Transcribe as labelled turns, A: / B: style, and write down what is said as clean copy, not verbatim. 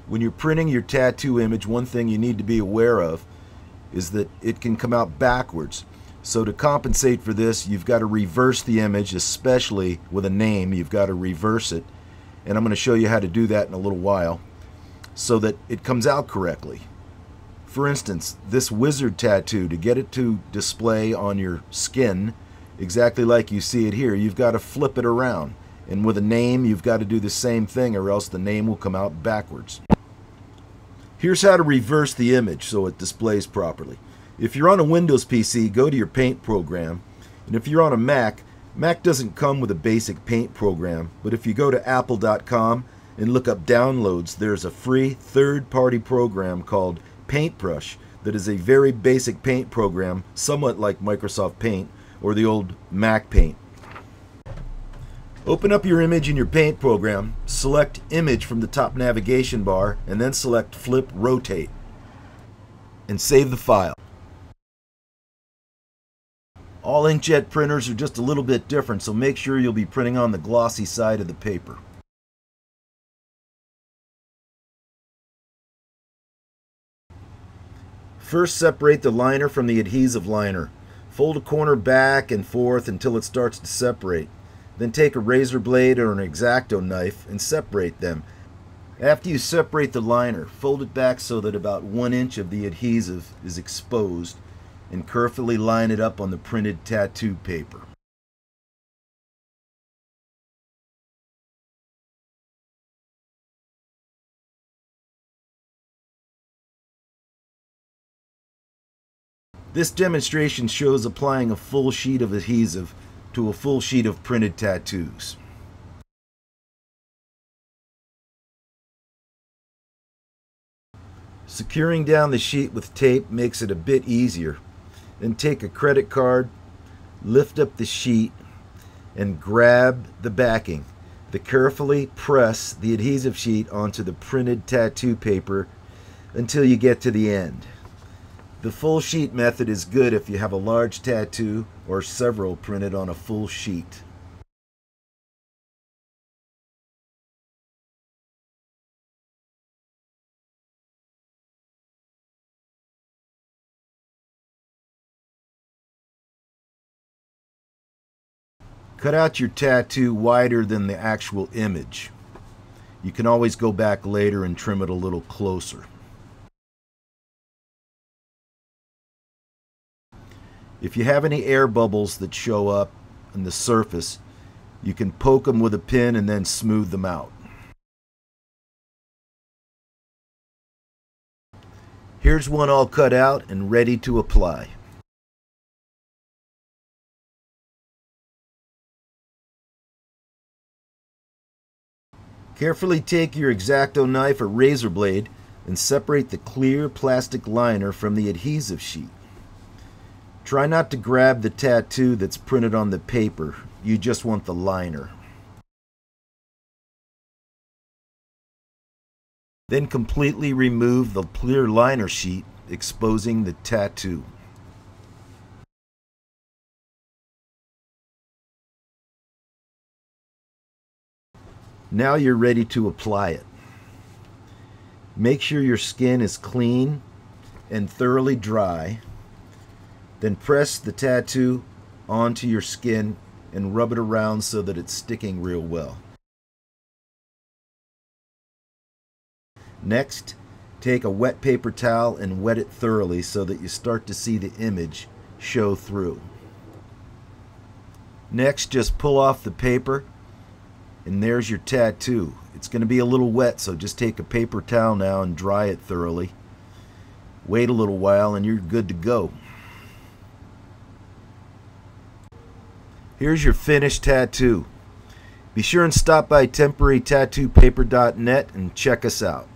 A: When you're printing your tattoo image, one thing you need to be aware of is that it can come out backwards. So to compensate for this, you've got to reverse the image, especially with a name. You've got to reverse it. And I'm going to show you how to do that in a little while so that it comes out correctly. For instance, this wizard tattoo, to get it to display on your skin exactly like you see it here, you've got to flip it around. And with a name, you've got to do the same thing, or else the name will come out backwards. Here's how to reverse the image so it displays properly. If you're on a Windows PC, go to your Paint program. And if you're on a Mac, Mac doesn't come with a basic Paint program, but if you go to apple.com and look up downloads, there's a free third-party program called Paintbrush that is a very basic paint program, somewhat like Microsoft Paint or the old Mac Paint. Open up your image in your Paint program, select Image from the top navigation bar, and then select Flip Rotate, and save the file. All inkjet printers are just a little bit different, so make sure you'll be printing on the glossy side of the paper. First, separate the liner from the adhesive liner. Fold a corner back and forth until it starts to separate. Then take a razor blade or an X-Acto knife and separate them. After you separate the liner, fold it back so that about 1 inch of the adhesive is exposed, and carefully line it up on the printed tattoo paper. This demonstration shows applying a full sheet of adhesive to a full sheet of printed tattoos. Securing down the sheet with tape makes it a bit easier. Then take a credit card, lift up the sheet, and grab the backing. Then carefully press the adhesive sheet onto the printed tattoo paper until you get to the end. The full sheet method is good if you have a large tattoo or several printed on a full sheet. Cut out your tattoo wider than the actual image. You can always go back later and trim it a little closer. If you have any air bubbles that show up on the surface, you can poke them with a pin and then smooth them out. Here's one all cut out and ready to apply. Carefully take your X-Acto knife or razor blade and separate the clear plastic liner from the adhesive sheet. Try not to grab the tattoo that's printed on the paper. You just want the liner. Then completely remove the clear liner sheet, exposing the tattoo. Now you're ready to apply it. Make sure your skin is clean and thoroughly dry. Then press the tattoo onto your skin and rub it around so that it's sticking real well. Next, take a wet paper towel and wet it thoroughly so that you start to see the image show through. Next, just pull off the paper and there's your tattoo. It's going to be a little wet, so just take a paper towel now and dry it thoroughly. Wait a little while and you're good to go. Here's your finished tattoo. Be sure and stop by temporarytattoopaper.net and check us out.